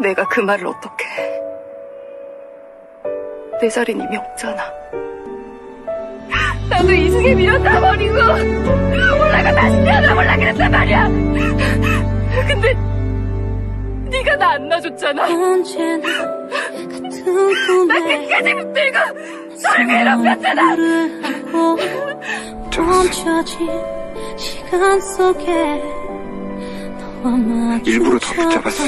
내가 그 말을 어떡해. 내 자리는 이미 없잖아. 나도 이승에 밀었다 버리고 올라가 다시 태어나볼라 그랬단 말이야. 근데 네가 나 안 놔줬잖아. 나 끝까지 붙들고 너를 괴롭혔잖아. 일부러 더 붙잡았어.